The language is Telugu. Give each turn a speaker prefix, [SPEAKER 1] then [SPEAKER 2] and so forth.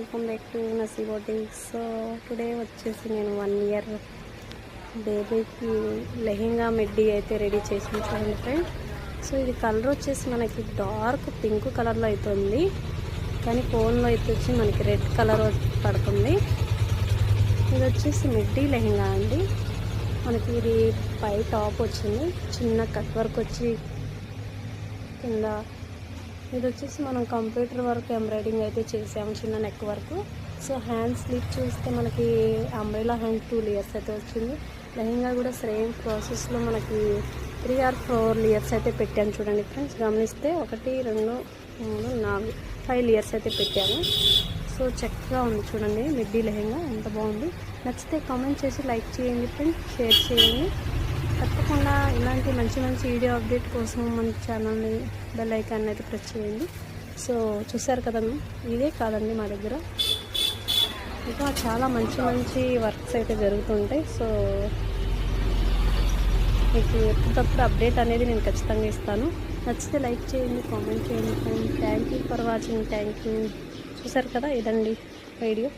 [SPEAKER 1] Welcome back to Nasi boutique. So today వచ్చేసి నేను 1 ఇయర్ బేబీకి లెహెంగా మిడ్డీ అయితే రెడీ చేసి చూడండి ఫ్రెండ్. సో ఇది కలర్ వచ్చేసి మనకి డార్క్ పింక్ కలర్లో అవుతుంది, కానీ ఫోన్లో అయితే వచ్చి మనకి రెడ్ కలర్ పడుతుంది. ఇది వచ్చేసి మిడ్డీ లెహెంగా అండి. మనకి ఇది పై టాప్ వచ్చింది, చిన్న కట్ వర్క్ వచ్చి కింద. ఇది వచ్చేసి మనం కంప్యూటర్ వర్క్ ఎంబ్రాయిడింగ్ అయితే చేసాము, చిన్న neck work. So hand sleeve చూస్తే మనకి అంబ్రెలా హ్యాండ్ 2 లేయర్స్ అయితే వచ్చింది. లెహెంగా కూడా సేమ్ ప్రాసెస్లో మనకి 3 or 4 లేయర్స్ అయితే పెట్టాను చూడండి ఫ్రెండ్స్. గమనిస్తే 1 2 3 4 5 లేయర్స్ అయితే పెట్టాను. సో చక్కగా ఉంది చూడండి మిడ్డీ లెహెంగా, ఎంత బాగుంది. నచ్చితే కామెంట్ చేసి లైక్ చేయండి ఫ్రెండ్స్, షేర్ చేయండి. తప్పకుండా ఇలాంటి మంచి మంచి వీడియో అప్డేట్ కోసం మన ఛానల్ని బెల్ ఐకాన్ అయితే ప్రెస్ చేయండి. సో చూసారు కదా, ఇదే కాదండి మా దగ్గర ఇంకా చాలా మంచి మంచి వర్క్స్ అయితే జరుగుతుంటాయి. సో మీకు ఎప్పటికప్పుడు అప్డేట్ అనేది నేను ఖచ్చితంగా ఇస్తాను. నచ్చితే లైక్ చేయండి, కామెంట్ చేయండి friends. Thank you for watching. Thank you. చూసారు కదా, ఇదండి వీడియో.